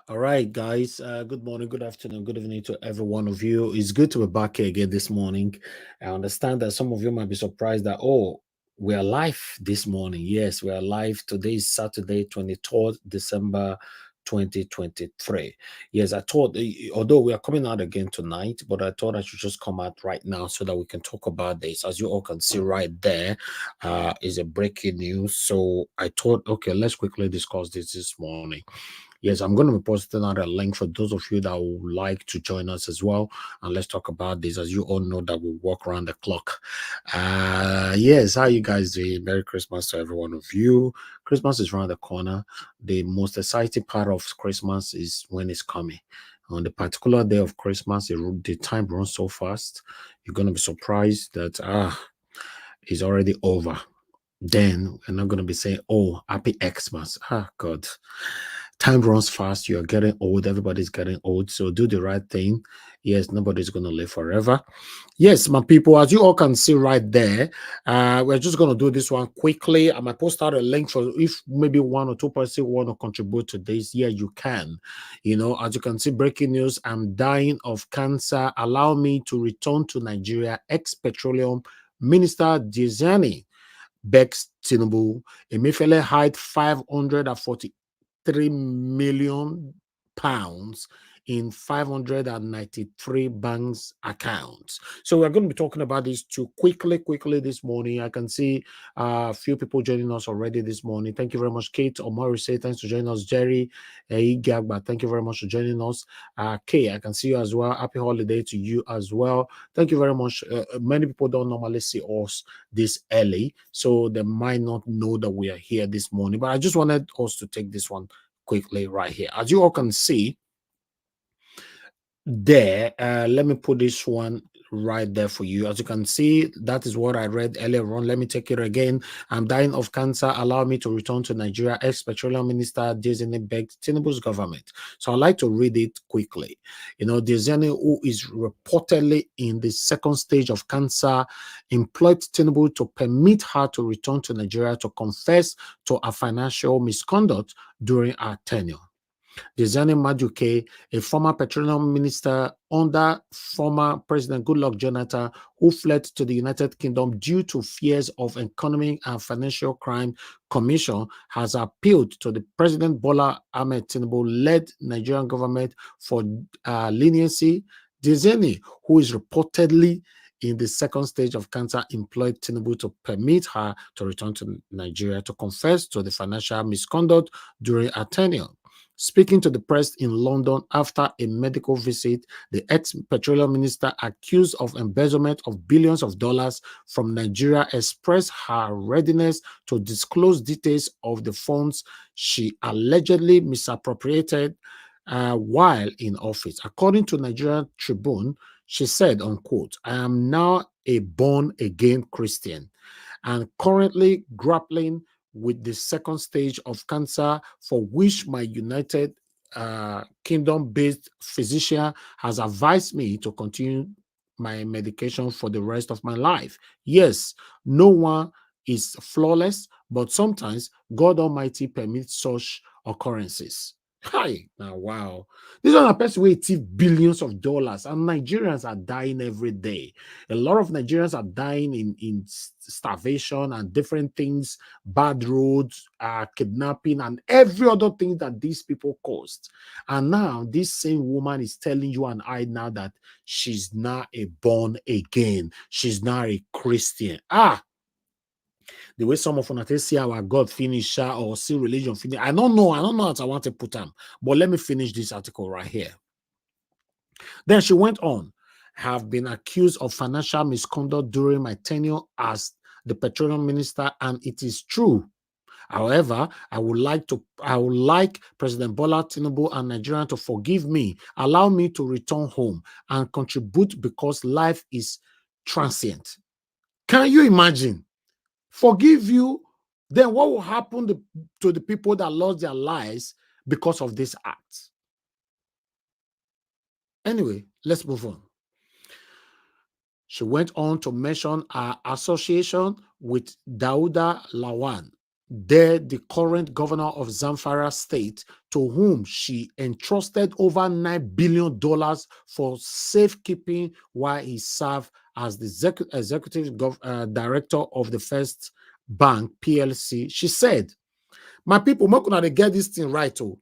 All right, guys. Good morning, good afternoon, good evening to every one of you. It's good to be back here again this morning. I understand that some of you might be surprised that, we are live this morning. Yes, we are live. Today is Saturday, 23rd December 2023. Yes, I thought, although we are coming out again tonight, but I thought I should just come out right now so that we can talk about this. As you all can see right there, is a breaking news. So I thought, okay, let's quickly discuss this morning. Yes, I'm going to be posting out a link for those of you that would like to join us as well. And let's talk about this. As you all know, that we work around the clock. Yes, how you guys doing? Merry Christmas to every one of you. Christmas is around the corner. The most exciting part of Christmas is when it's coming. On the particular day of Christmas, the time runs so fast. You're going to be surprised that it's already over. Then we're not going to be saying, oh, happy Xmas. God. Time runs fast. You're getting old. Everybody's getting old. So do the right thing. Yes, nobody's going to live forever. Yes, my people, as you all can see right there, we're just going to do this one quickly. I might post out a link for if maybe one or two person want to contribute to this. Yeah, you can. As you can see, breaking news, I'm dying of cancer. Allow me to return to Nigeria. Ex-petroleum minister Diezani begs Tinubu. Emefiele hide 543 million pounds in 593 banks accounts. So we're going to be talking about this too quickly this morning. I can see a few people joining us already this morning. Thank you very much, Kate Omorise. Thanks for joining us, Jerry Igagba. Thank you very much for joining us. Kay, I can see you as well. Happy holiday to you as well. Thank you very much. Many people don't normally see us this early, so they might not know that we are here this morning. But I just wanted us to take this one quickly right here. As you all can see there, let me put this one right there for you. As you can see, that is what I read earlier on. Let me take it again. I'm dying of cancer. Allow me to return to Nigeria. Ex-petroleum minister Diezani begged Tinubu's government. So I'd like to read it quickly. Diezani, who is reportedly in the second stage of cancer, employed Tinubu to permit her to return to Nigeria to confess to a financial misconduct during her tenure. Diezani Maduke, a former petroleum minister under former President Goodluck Jonathan, who fled to the United Kingdom due to fears of economic and financial crime commission, has appealed to the President Bola Ahmed Tinubu-led Nigerian government for leniency. Diezani, who is reportedly in the second stage of cancer, employed Tinubu to permit her to return to Nigeria to confess to the financial misconduct during her tenure. Speaking to the press in London after a medical visit, the ex-petroleum minister accused of embezzlement of billions of dollars from Nigeria expressed her readiness to disclose details of the funds she allegedly misappropriated while in office. According to Nigerian Tribune, she said, unquote, I am now a born-again Christian and currently grappling with the second stage of cancer, for which my United Kingdom-based physician has advised me to continue my medication for the rest of my life. Yes, no one is flawless, but sometimes God Almighty permits such occurrences. Hi, now wow. This one a person will thief billions of dollars, and Nigerians are dying every day. A lot of Nigerians are dying in starvation and different things, bad roads, kidnapping, and every other thing that these people caused. And now this same woman is telling you and I now that she's not a born again. She's not a Christian. The way some of us see our God finish or see religion finish. I don't know how I want to put them. But let me finish this article right here. Then she went on, have been accused of financial misconduct during my tenure as the petroleum minister, and it is true. However, I would like President Bola Tinubu and Nigeria to forgive me, allow me to return home and contribute because life is transient. Can you imagine? Forgive you, then what will happen to the people that lost their lives because of this act? Anyway, let's move on. She went on to mention her association with Dauda Lawan, the current governor of Zamfara State, to whom she entrusted over $9 billion for safekeeping while he served as the executive director of the First Bank PLC. She said, my people, make una dey get this thing right. Oh,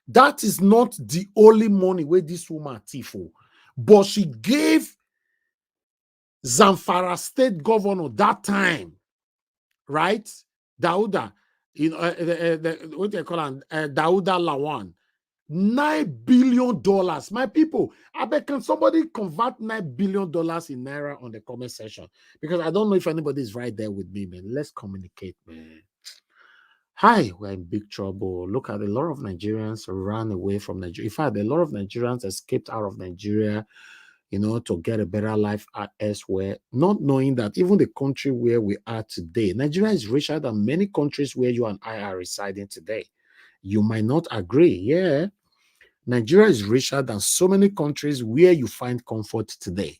that is not the only money where this woman thief, but she gave Zamfara State governor that time, right? Dauda, you know, what they call him, Dauda Lawan, $9 billion. My people, I bet, can somebody convert $9 billion in Naira on the comment section? Because I don't know if anybody is right there with me, man. Let's communicate, man. Hi, we're in big trouble. Look at a lot of Nigerians ran away from Nigeria. In fact, a lot of Nigerians escaped out of Nigeria, you know, to get a better life elsewhere, not knowing that even the country where we are today, Nigeria is richer than many countries where you and I are residing today. You might not agree. Yeah, Nigeria is richer than so many countries where you find comfort today.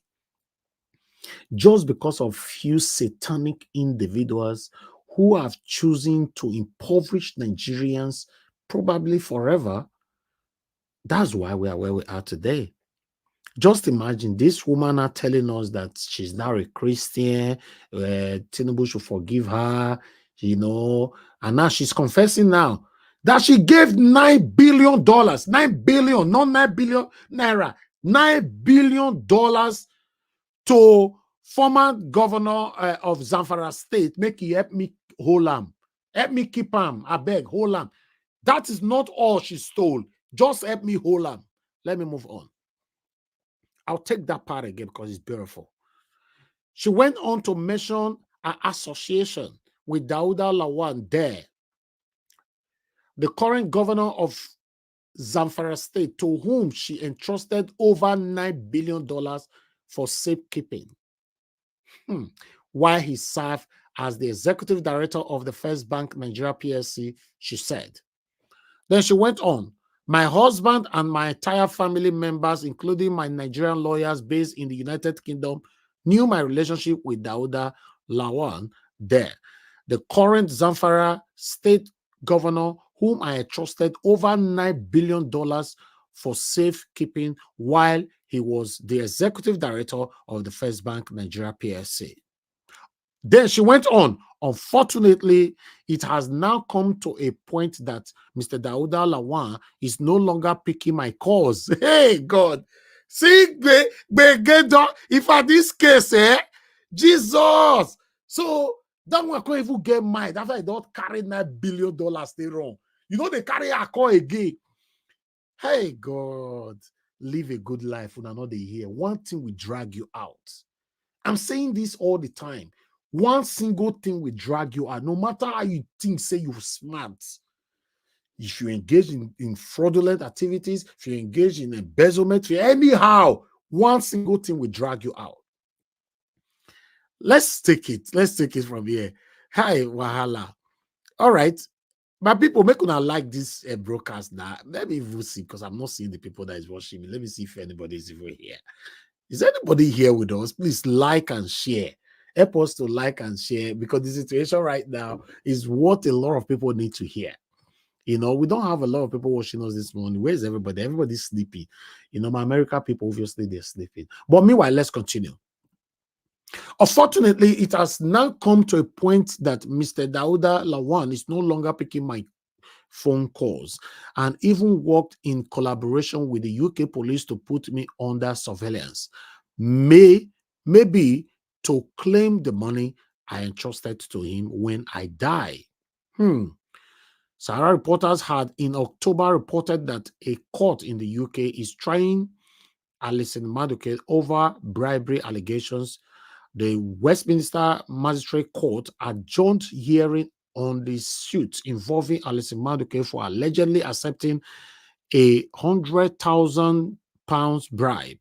Just because of few satanic individuals who have chosen to impoverish Nigerians probably forever. That's why we are where we are today. Just imagine this woman are telling us that she's now a Christian, Tinubu should forgive her, you know, and now she's confessing now that she gave $9 billion, $9 billion, not 9 billion naira, $9 billion to former governor of Zamfara State. Make he help me hold him, help me keep him, I beg, hold him. That is not all she stole. Just help me hold him. Let me move on. I'll take that part again because it's beautiful. She went on to mention an association with Dauda Lawan there, the current governor of Zamfara State, to whom she entrusted over $9 billion for safekeeping. While he served as the executive director of the First Bank Nigeria PLC, she said. Then she went on, my husband and my entire family members, including my Nigerian lawyers based in the United Kingdom, knew my relationship with Dauda Lawan there, the current Zamfara State governor, whom I entrusted over $9 billion for safekeeping while he was the executive director of the First Bank Nigeria PLC. Then she went on, unfortunately, it has now come to a point that Mr. Dauda Lawan is no longer picking my calls. Hey, God. See, if at this case, Jesus. So that one can't even get mine after I don't carry $9 billion stay wrong. You know, they carry a call again. Hey, God, live a good life when another here. One thing will drag you out. I'm saying this all the time. One single thing will drag you out, no matter how you think, say you're smart. If you engage in fraudulent activities, if you engage in embezzlement, anyhow, one single thing will drag you out. Let's take it. Let's take it from here. Hi, Wahala. All right. My people, make una like this broadcast now. Let me even see, because I'm not seeing the people that is watching me. Let me see if anybody is even here. Is anybody here with us? Please like and share. Help us to like and share, because the situation right now is what a lot of people need to hear. You know, we don't have a lot of people watching us this morning. Where's everybody? Everybody's sleepy. You know, my American people, obviously, they're sleeping. But meanwhile, let's continue. Unfortunately, it has now come to a point that Mr. Dauda Lawan is no longer picking my phone calls and even worked in collaboration with the UK police to put me under surveillance. Maybe to claim the money I entrusted to him when I die. Sahara reporters had in October reported that a court in the UK is trying Alison Madueke over bribery allegations. The Westminster Magistrate Court adjourned hearing on the suit involving Alison Madueke for allegedly accepting a £100,000 bribe.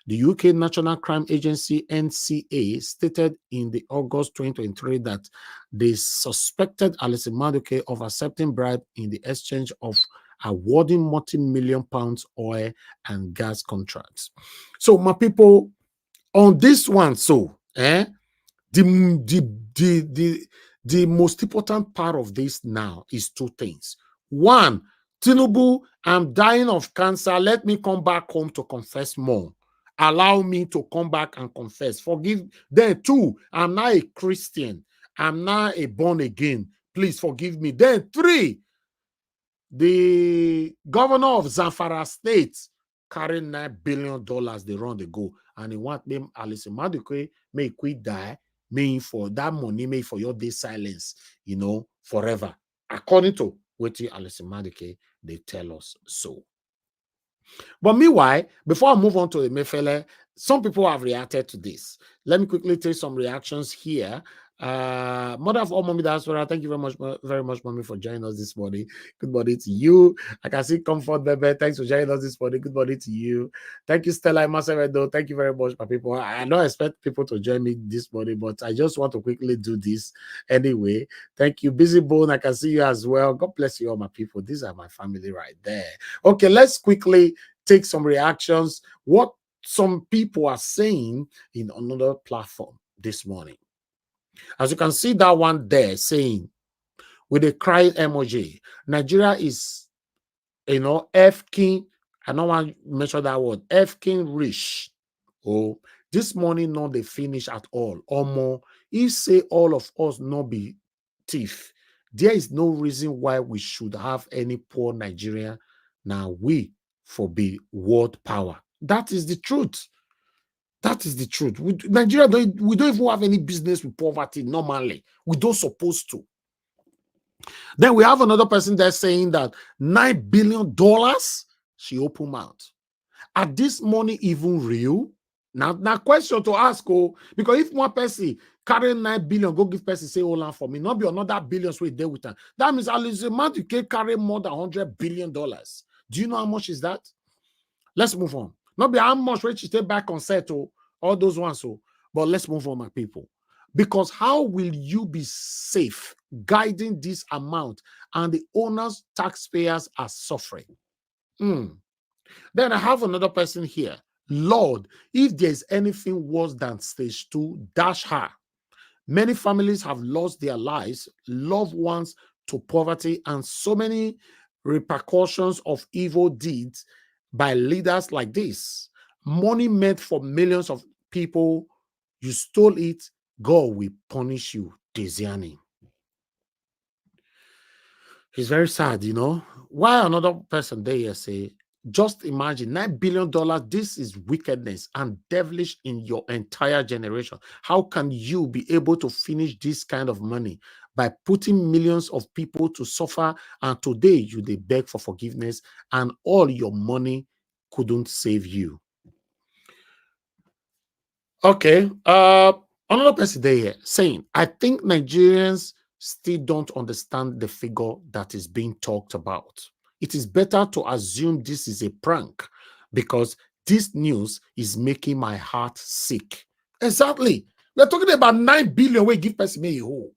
The UK National Crime Agency, NCA, stated in the August 2023 that they suspected Alison Madueke of accepting bribe in the exchange of awarding multi-million pounds oil and gas contracts. So, my people, on this one, the The most important part of this now is two things. One, Tinubu, I'm dying of cancer. Let me come back home to confess more. Allow me to come back and confess. Forgive. Then two, I'm not a Christian. I'm not a born again. Please forgive me. Then three, the governor of Zamfara State carrying $9 billion, they run the go. And he want them, Alice Maduke, may quit die, may for that money, may for your day silence, forever. According to what Alice Maduke, they tell us so. But meanwhile, before I move on to Emefiele, some people have reacted to this. Let me quickly take some reactions here. Mother of all mommy diaspora, thank you very much, mommy, for joining us this morning. Good morning to you. I can see Comfort Bebe. Thanks for joining us this morning. Good morning to you. Thank you, Stella Masevedo. Thank you very much, my people. I don't expect people to join me this morning, but I just want to quickly do this anyway. Thank you, Busy Bone. I can see you as well. God bless you all, my people. These are my family right there. Okay, let's quickly take some reactions. What some people are saying in another platform this morning. As you can see that one there saying with a crying emoji, Nigeria is, F-king. I don't want to mention that word, F-king rich. Oh, this morning not they finish at all. Or more, if say all of us not be thief, there is no reason why we should have any poor Nigeria. Now we for be world power. That is the truth. That is the truth. Nigeria, we don't even have any business with poverty normally. We don't supposed to. Then we have another person there saying that $9 billion, she open mouth. Are this money even real? Now question to ask, because if one person carry 9 billion, go give person say, hold on for me, not be another billions we deal with them. That means at least a man you can carry more than $100 billion. Do you know how much is that? Let's move on. Not be how much rich you stay back on set, all those ones, but let's move on, my people. Because how will you be safe guiding this amount and the owners, taxpayers are suffering? Then I have another person here. Lord, if there's anything worse than stage 2, dash her. Many families have lost their lives, loved ones to poverty, and so many repercussions of evil deeds by leaders like this. Money meant for millions of people, you stole it, God will punish you, Diezani. It's very sad, Why another person there say, just imagine $9 billion, this is wickedness and devilish in your entire generation. How can you be able to finish this kind of money by putting millions of people to suffer, and today you they beg for forgiveness and all your money couldn't save you? Okay, another person there saying, I think Nigerians still don't understand the figure that is being talked about. It is better to assume this is a prank because this news is making my heart sick. Exactly. We're talking about 9 billion we give person a hole.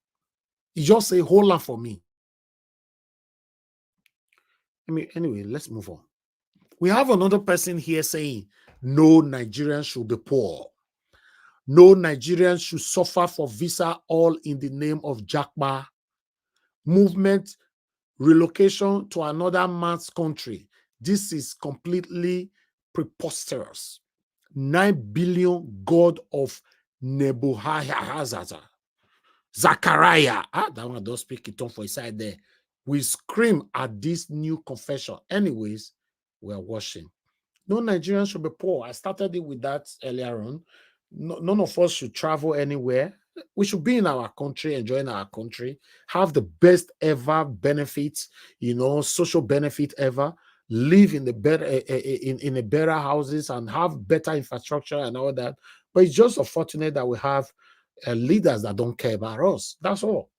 You just say hold on for me. Anyway, let's move on. We have another person here saying, no Nigerians should be poor. No Nigerians should suffer for visa, all in the name of Japa. Movement, relocation to another man's country. This is completely preposterous. 9 billion God of Nebuchadnezzar. Zachariah. That one don't speak it on for his side there. We scream at this new confession. Anyways, we're watching. No Nigerians should be poor. I started it with that earlier on. None of us should travel anywhere. We should be in our country, enjoying our country, have the best ever benefits, social benefit ever, live in the better in a better houses and have better infrastructure and all that. But it's just unfortunate that we have leaders that don't care about us. That's all.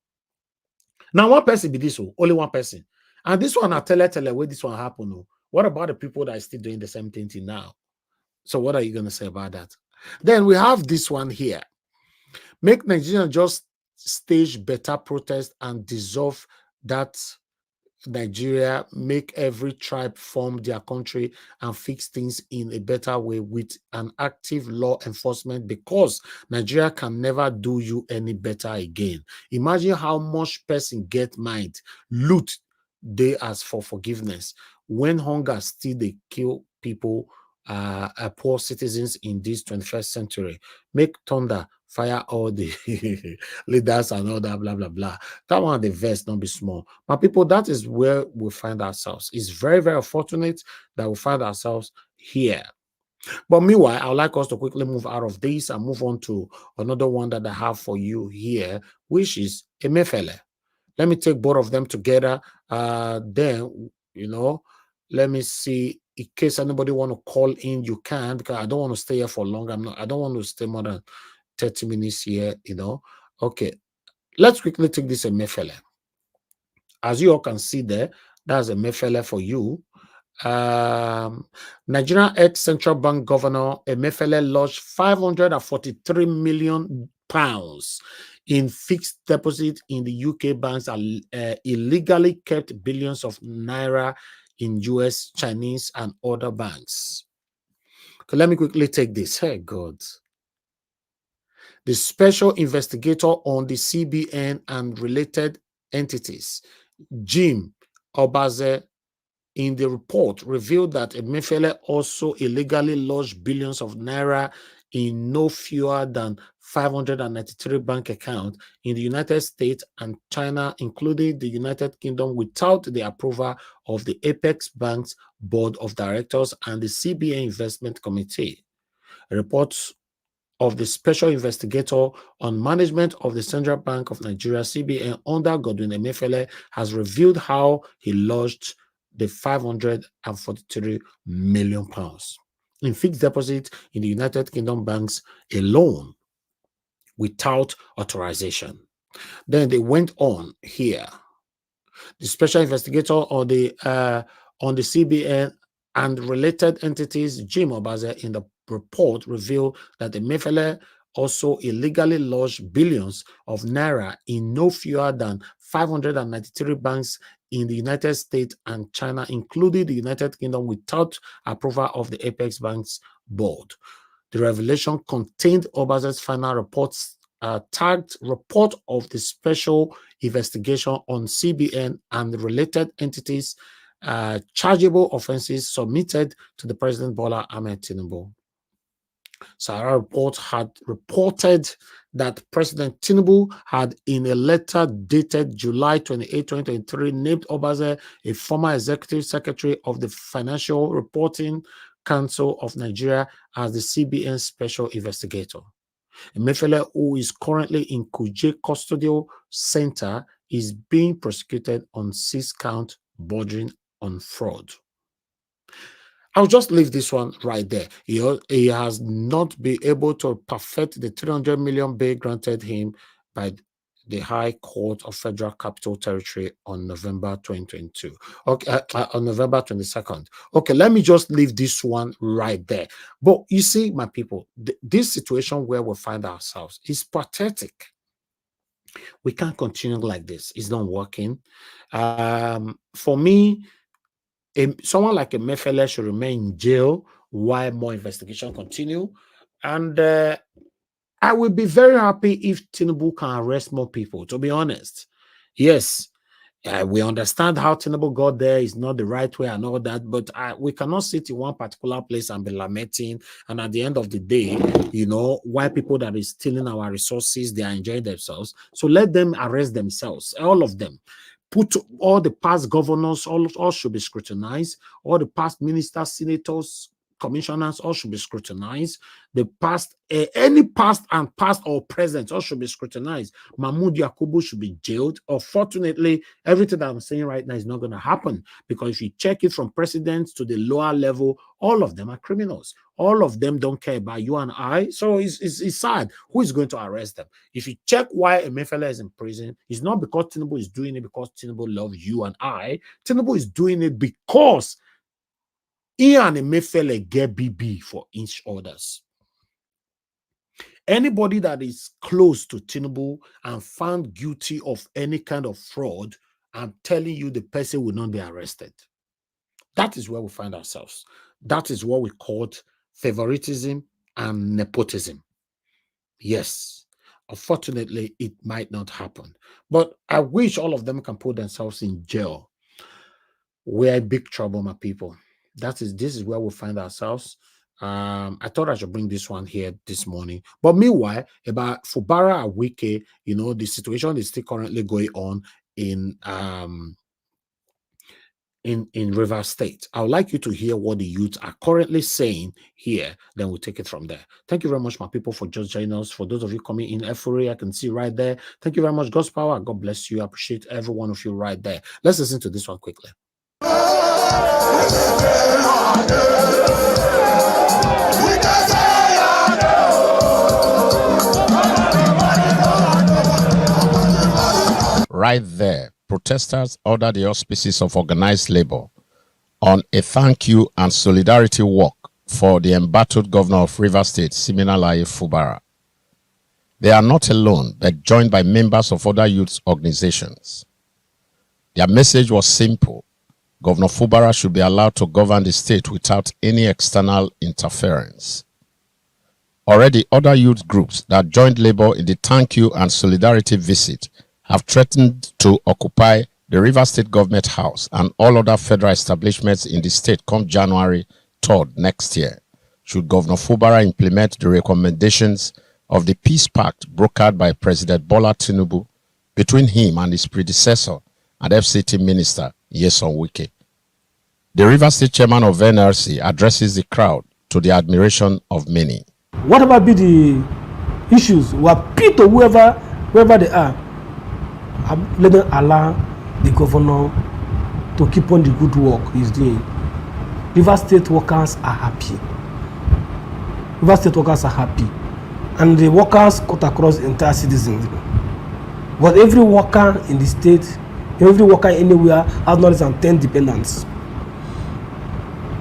Now, one person be this, only one person. And this one, I tell where this one happen. What about the people that are still doing the same thing till now? So what are you going to say about that? Then we have this one here. Make Nigeria just stage better protest and dissolve that Nigeria, make every tribe form their country and fix things in a better way with an active law enforcement, because Nigeria can never do you any better again. Imagine how much person get mind, loot, they ask for forgiveness. When hunger still they kill people, poor citizens in this 21st century. Make thunder, fire all the leaders and all that, blah, blah, blah. That one, the verse, not be small. My people, that is where we find ourselves. It's very, very fortunate that we find ourselves here. But meanwhile, I would like us to quickly move out of this and move on to another one that I have for you here, which is Emefiele. Let me take both of them together. Then, let me see. In case anybody want to call in, you can, because I don't want to stay here for long. I don't want to stay more than 30 minutes here, Okay. Let's quickly take this Emefiele. As you all can see there, that's Emefiele for you. Nigerian ex-central bank governor Emefiele lodged 543 million pounds in fixed deposit in the UK banks and illegally kept billions of naira in US, Chinese, and other banks. Okay, let me quickly take this. Hey, God. The special investigator on the CBN and related entities, Jim Obaze, in the report revealed that Emefiele also illegally lodged billions of naira in no fewer than 593 bank accounts in the United States and China, including the United Kingdom, without the approval of the Apex Bank's Board of Directors and the CBN Investment Committee. Reports of the Special Investigator on Management of the Central Bank of Nigeria, CBN, under Godwin Emefiele, has revealed how he lodged the 543 million pounds in fixed deposit in the United Kingdom banks alone without authorization. Then they went on here. The special investigator on the CBN and related entities, Jim Obaze, in the report revealed that Emefiele also illegally lodged billions of naira in no fewer than 593 banks in the United States and China, including the United Kingdom, without approval of the Apex Bank's board. The revelation contained Obaze's final reports tagged report of the special investigation on CBN and related entities, chargeable offenses submitted to the President Bola Ahmed Tinubu. Sahara report had reported that President Tinubu had, in a letter dated July 28, 2023, named Obaze a former executive secretary of the Financial Reporting Council of Nigeria as the CBN special investigator. Emefiele, who is currently in Kuje Custodial Center, is being prosecuted on 6 counts bordering on fraud. I'll just leave this one right there. He has not been able to perfect the 300 million bail granted him by the High Court of Federal Capital Territory on November 2022. Okay, on November 22nd. Okay, let me just leave this one right there. But you see, my people, this situation where we find ourselves is pathetic. We can't continue like this. It's not working. For me, someone like Emefiele should remain in jail while more investigation continue. And I will be very happy if Tinubu can arrest more people, to be honest. Yes, we understand how Tinubu got there is not the right way and all that, but we cannot sit in one particular place and be lamenting. And at the end of the day, why people that is stealing our resources, they are enjoying themselves. So let them arrest themselves, all of them. Put all the past governors, all should be scrutinized. All the past ministers, senators, commissioners, all should be scrutinized. The past, any past or present, all should be scrutinized. Mahmoud Yakubu should be jailed. Unfortunately, everything that I'm saying right now is not going to happen, because if you check it from presidents to the lower level, all of them are criminals. All of them don't care about you and I. So it's sad. Who is going to arrest them? If you check why Emefiele is in prison, it's not because Tinubu is doing it because Tinubu loves you and I. Tinubu is doing it because he and Emefiele get BB for each others. Anybody that is close to Tinubu and found guilty of any kind of fraud I'm telling you, the person will not be arrested. That is where we find ourselves. That is what we call favoritism and nepotism. Yes, unfortunately, it might not happen. But I wish all of them can put themselves in jail. We're in big trouble, my people. This is where we find ourselves. I thought I should bring this one here this morning. But meanwhile, about Fubara Awike, the situation is still currently going on in Rivers State. I would like you to hear what the youth are currently saying here. Then we'll take it from there. Thank you very much, my people, for just joining us. For those of you coming in Euphoria, I can see right there. Thank you very much, God's power. God bless you. I appreciate every one of you right there. Let's listen to this one quickly. Right there, protesters ordered the auspices of organized labor on a thank you and solidarity walk for the embattled governor of Rivers State, Siminalayi Fubara. They are not alone, but joined by members of other youth organizations. Their message was simple. Governor Fubara should be allowed to govern the state without any external interference. Already, other youth groups that joined labor in the thank you and solidarity visit have threatened to occupy the Rivers State Government House and all other federal establishments in the state come January 3rd next year, should Governor Fubara implement the recommendations of the Peace Pact brokered by President Bola Tinubu between him and his predecessor and FCT Minister Nyesom Wike. The Rivers State Chairman of NRC addresses the crowd to the admiration of many. Whatever be the issues, we appeal to whoever they are, let them allow the governor to keep on the good work he's doing. Rivers State workers are happy. Rivers State workers are happy. And the workers cut across the entire citizens. But every worker in the state, every worker anywhere has not less than 10 dependents.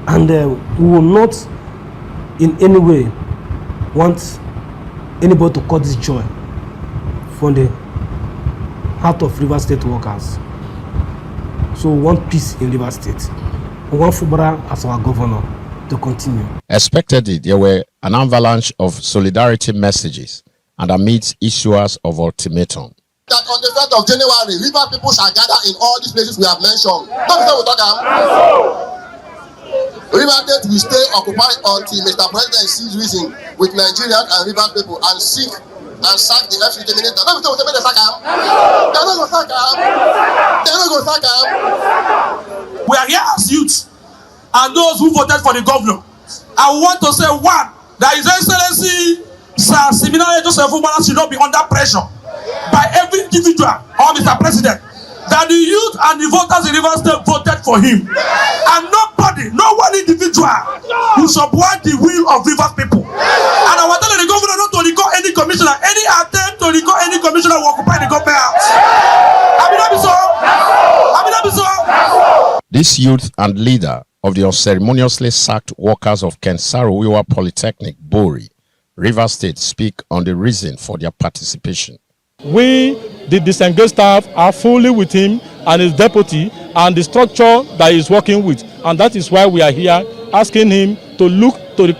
And we will not in any way want anybody to cut this joy from the heart of Rivers State workers. So we want peace in Rivers State. We want Fubara as our governor to continue. Expectedly, there were an avalanche of solidarity messages and amidst issuers of ultimatum. That on the 1st of January, River people shall gather in all these places we have mentioned. Don't we talk about River State will stay occupied until Mr. President sees reason with Nigerians and River people and seek and sack the FCT minister. Don't we talk about the sack him? They're not going to sack him. They're not going to sack him. We are here as youth and those who voted for the governor. I want to say one, that His Excellency Sir Siminalayi Joseph Fubara should not be under pressure by every individual or Mr. President. That the youth and the voters in Rivers State voted for him. And nobody, no one individual will support the will of Rivers people. And I was telling the governor not to recall any commissioner, any attempt to recall any commissioner will occupy the government house. This youth and leader of the unceremoniously sacked workers of Kensaru-Wiwa Polytechnic, Bori, Rivers State, speak on the reason for their participation. We, the disengaged staff, are fully with him and his deputy and the structure that he's working with. And that is why we are here asking him to look to the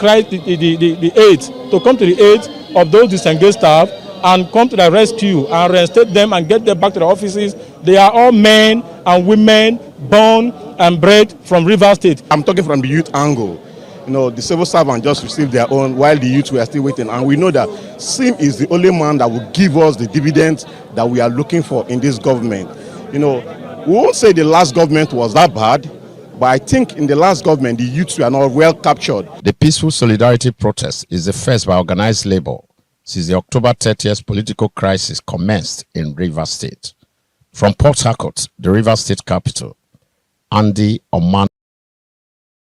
aid, to come to the aid of those disengaged staff and come to the rescue and reinstate them and get them back to the offices. They are all men and women born and bred from Rivers State. I'm talking from the youth angle. You know, the civil servant just received their own while the youth were still waiting. And we know that Sim is the only man that will give us the dividends that we are looking for in this government. You know, we won't say the last government was that bad, but I think in the last government, the youths were not well captured. The peaceful solidarity protest is the first by organized labor since the October 30th political crisis commenced in Rivers State. From Port Harcourt, the Rivers State capital, Andy Oman.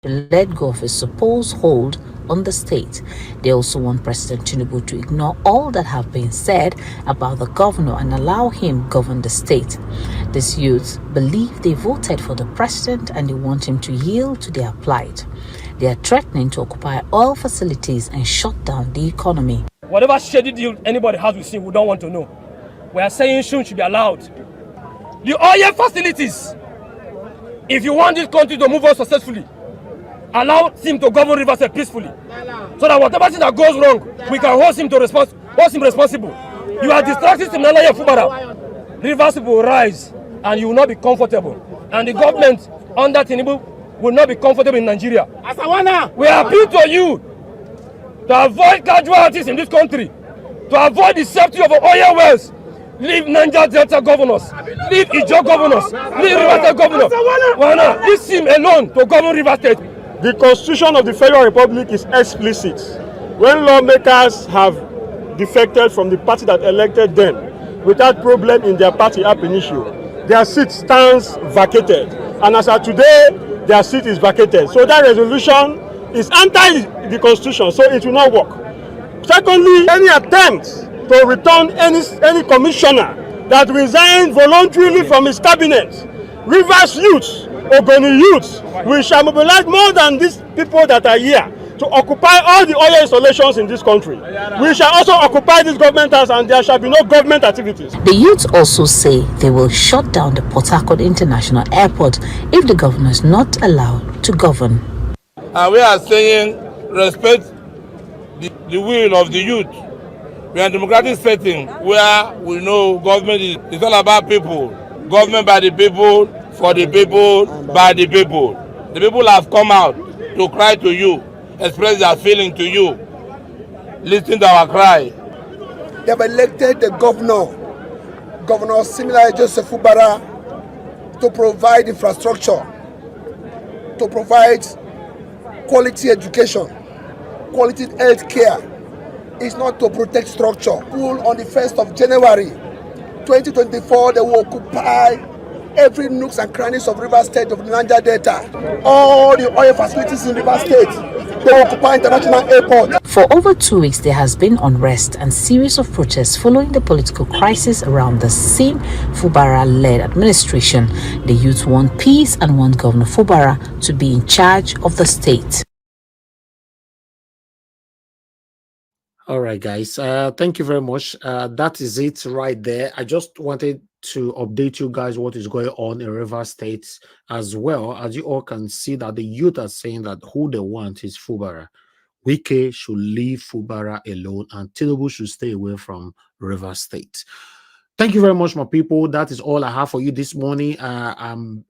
Let go of his supposed hold on the state. They also want President Tinubu to ignore all that have been said about the governor and allow him govern the state. These youths believe they voted for the president and they want him to yield to their plight. They are threatening to occupy oil facilities and shut down the economy. Whatever shady deal anybody has with him, we don't want to know. We are saying Shun should be allowed. The oil facilities, if you want this country to move on successfully, allow him to govern Rivers State peacefully, so that whatever thing that goes wrong, we can hold him responsible. You are distracting Siminalayi Fubara. Rivers will rise, and you will not be comfortable. And the government under Tinubu will not be comfortable in Nigeria. We appeal to you to avoid casualties in this country, to avoid the safety of oil wells. Leave Niger Delta governors, leave Ijo governors, leave Rivers State governors. Why not? Leave him alone to govern Rivers State. The Constitution of the Federal Republic is explicit. When lawmakers have defected from the party that elected them without problem in their party ab initio, their seat stands vacated. And as of today, their seat is vacated. So that resolution is anti the Constitution, so it will not work. Secondly, any attempt to return any commissioner that resigned voluntarily from his cabinet, Rivers youth, Ogoni youth, we shall mobilize more than these people that are here to occupy all the oil installations in this country. We shall also occupy this government house, and there shall be no government activities. The youths also say they will shut down the Port Harcourt International Airport if the governor is not allowed to govern. And we are saying respect the will of the youth. We are in a democratic setting where we know government is all about people. Government by the people, for the people, by the people. The people have come out to cry to you, express their feeling to you, listen to our cry. They have elected the Governor similar Joseph Fubara, to provide infrastructure, to provide quality education, quality health care. It's not to protect structure. On the 1st of January 2024, they will occupy every nooks and crannies of Rivers State of the Niger Delta. All the oil facilities in Rivers State, they will occupy International Airport. For over 2 weeks, there has been unrest and series of protests following the political crisis around the same Fubara-led administration. The youth want peace and want Governor Fubara to be in charge of the state. All right, guys. Thank you very much. That is it right there. I just wanted to update you guys what is going on in Rivers State, as well as you all can see that the youth are saying that who they want is Fubara. Wike should leave Fubara alone, and Tinubu should stay away from Rivers State. Thank you very much, my people. That is all I have for you this morning. I'm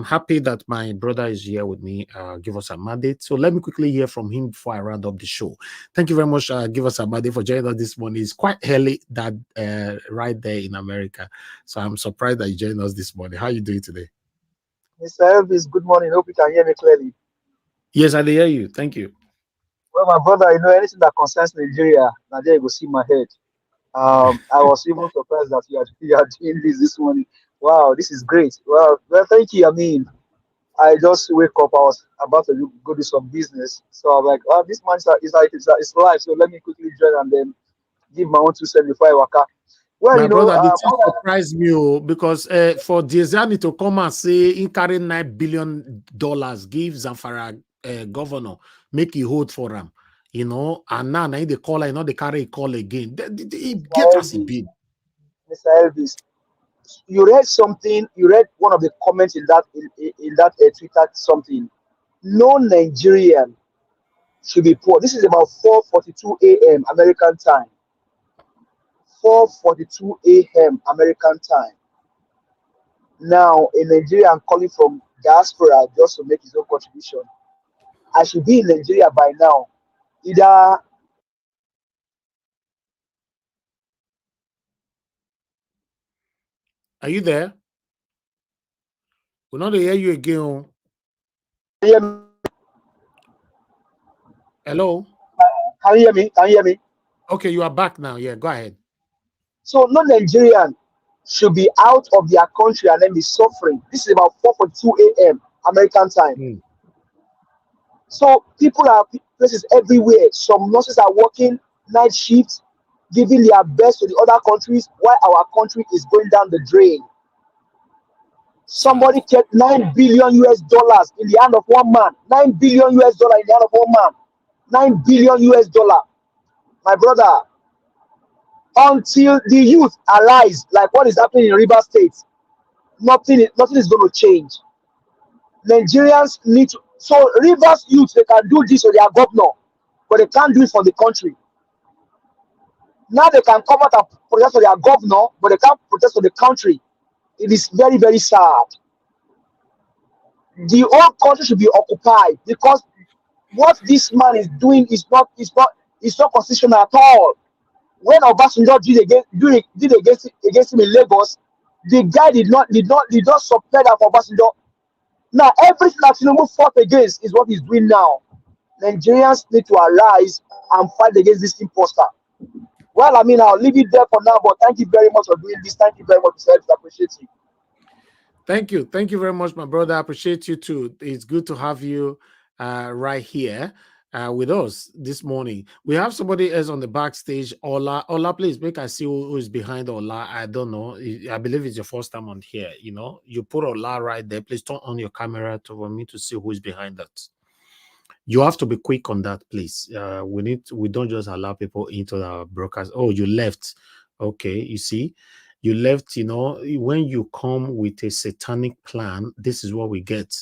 happy that my brother is here with me. Give us a mandate. So let me quickly hear from him before I round up the show. Thank you very much. Give us a mandate for joining us this morning. It's quite early that right there in America. So I'm surprised that you joined us this morning. How are you doing today? Mr. Elvis, good morning. Hope you can hear me clearly. Yes, I can hear you. Thank you. Well, my brother, anything that concerns Nigeria, now there you go see my head. I was even surprised that you are doing this morning. Wow, this is great. Well, thank you. I mean, I just wake up. I was about to go do some business, so I'm like, oh, this man is live. So let me quickly join and then give my own 2 cents before I walk out. Well, my brother, it surprised me because for Diezani to come and say he carry $9 billion, give Zamfara governor, make you hold for him. And now they call, they carry a call again. They get us a bid. Mr. Elvis, you read something. You read one of the comments in that Twitter something. No Nigerian should be poor. This is about 4:42 a.m. American time. 4:42 a.m. American time. Now, a Nigerian calling from diaspora just to make his own contribution. I should be in Nigeria by now. Either are you there? We're not hear you again. Hello? Can you hear me? Can you hear me? Okay, you are back now. Yeah, go ahead. So no Nigerian should be out of their country and then be suffering. This is about 4:42 a.m. American time. So people are places everywhere. Some nurses are working night shifts, giving their best to the other countries, while our country is going down the drain. Somebody kept $9 billion in the hand of one man. $9 billion in the hand of one man. $9 billion. My brother, until the youth arise, like what is happening in River State, nothing is going to change. Nigerians need to, so Rivers youth, they can do this for their governor, but they can't do it for the country. Now they can come out and protest for their governor, but they can't protest for the country. It is very, very sad. The whole country should be occupied because what this man is doing is not constitutional at all. When Obasanjo did against him in Lagos, the guy did not support that for Obasanjo. Now everything that Tinubu fought against is what he's doing now. Nigerians need to arise and fight against this imposter. Well, I mean, I'll leave it there for now, but thank you very much for doing this. Thank you very much, sir. I appreciate you. Thank you. Thank you very much, my brother. I appreciate you too. It's good to have you right here with us this morning. We have somebody else on the backstage. Ola, please make I see who is behind Ola. I don't know. I believe it's your first time on here. You know, you put Ola right there. Please turn on your camera for me to see who is behind that. You have to be quick on that, please. We don't just allow people into our broadcast. Oh, you left. Okay, you see, you left. You know, when you come with a satanic plan, this is what we get.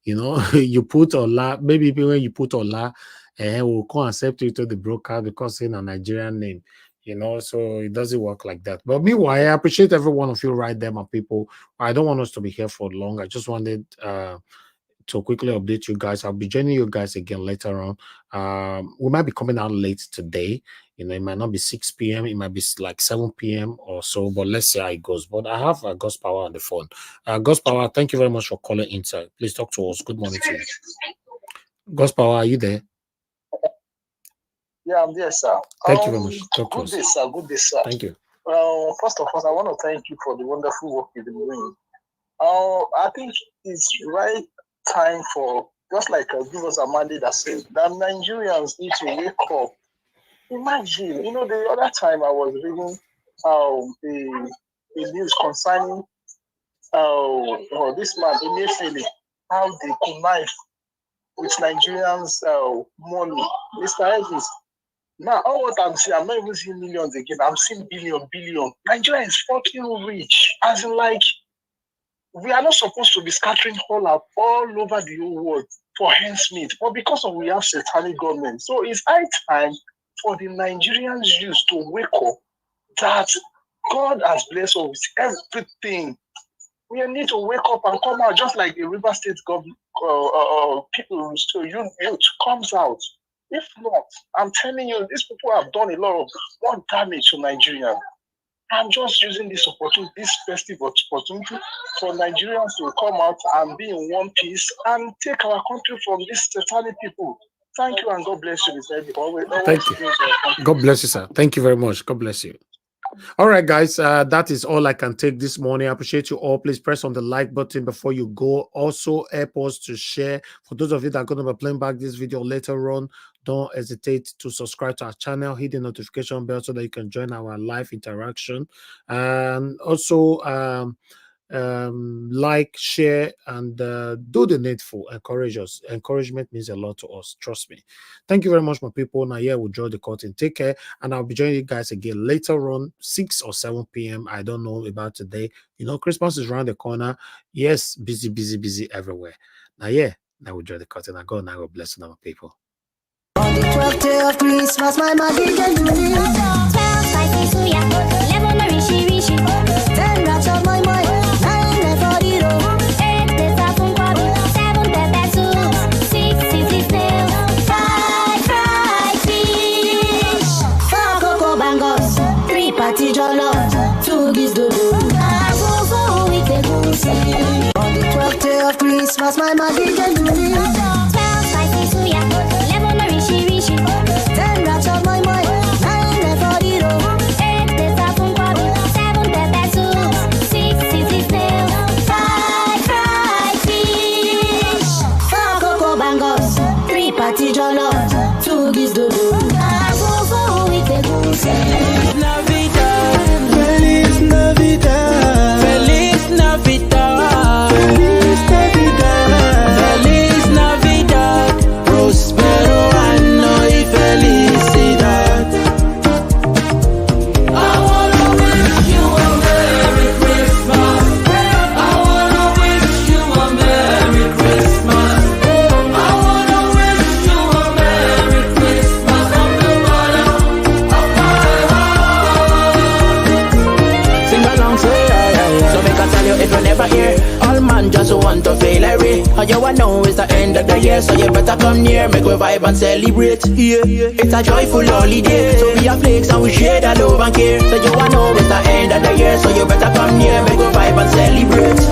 You know, you put Ola. Maybe when you put Ola, we'll come accept you to the broadcast because it's a Nigerian name. You know, so it doesn't work like that. But meanwhile, I appreciate every one of you right there, my people. I don't want us to be here for long. I just wanted to quickly update you guys. I'll be joining you guys again later on. We might be coming out late today. You know, it might not be 6 p.m. It might be like 7 p.m. or so, but let's see how it goes. But I have Ghost Power on the phone. Ghost Power, thank you very much for calling in, sir. Please talk to us. Good morning to you. Ghost Power, are you there? Yeah, I'm there, sir. Thank you very much. Good day, sir. Good day, sir. Thank you. First of all, I want to thank you for the wonderful work you've been doing. I think it's right time for, just like Givers Amandi that said, that Nigerians need to wake up. Imagine, you know, the other time I was reading the news concerning this man, Emefiele, how they connive with Nigerians' money. Mr. Elvis, now all what I'm seeing, I'm not even seeing millions again, I'm seeing billion. Nigeria is fucking rich. As in, like, we are not supposed to be scattering all over the whole world for hencemeat, but because of we have satanic government. So it's high time for the Nigerians youth to wake up that God has blessed us with everything. We need to wake up and come out, just like the River State government people, so youth comes out. If not, I'm telling you, these people have done a lot of more damage to Nigeria. I'm just using this opportunity, this festive opportunity, for Nigerians to come out and be in one piece and take our country from these satanic people. Thank you and God bless you, Mr. Eddie. Thank you. God bless you, sir. Thank you very much. God bless you. All right, guys, that is all I can take this morning. I appreciate you all. Please press on the like button before you go. Also, help us to share. For those of you that are going to be playing back this video later on, don't hesitate to subscribe to our channel, hit the notification bell so that you can join our live interaction. And also, like, share, and do the needful. Encourage us. Encouragement means a lot to us, trust me. Thank you very much, my people. Now here we'll draw the curtain. Take care, and I'll be joining you guys again later on, 6 or 7 p.m. I don't know about today. You know, Christmas is around the corner. Yes, busy everywhere. Now we'll draw the curtain. And God will bless you, my people. On the 12th day of Christmas, my mother gave me 12 spicy suya, 11 rishi, 10 wraps of my mind, 9 for the road, 8 pesa from Kwabi, 7 pepper soup, 6 sissy snails, 5 fried fish, 4 cocoa bangos, 3 patty jollof, 2 giz dodo, go with the goosey. On the 12th day of Christmas, my mother gave me 12 spicy suya, 11 rishi, 10 wraps of my mind, 9 for the road, 8 pesa from Kwabi, 7 pepper soup, 6 sissy snails, 5 fried fish, 4 cocoa bangos, 3 patty jollof, 2 giz dodo, go with the goosey. Feliz Navidad, Feliz Navidad, Feliz Navidad, Feliz man just want to feel irate. All you want know is the end of the year, so you better come near, make we vibe and celebrate. Yeah, it's a joyful holiday, so we are flakes and we share the love and care. So you want know it's the end of the year, so you better come near, make we vibe and celebrate.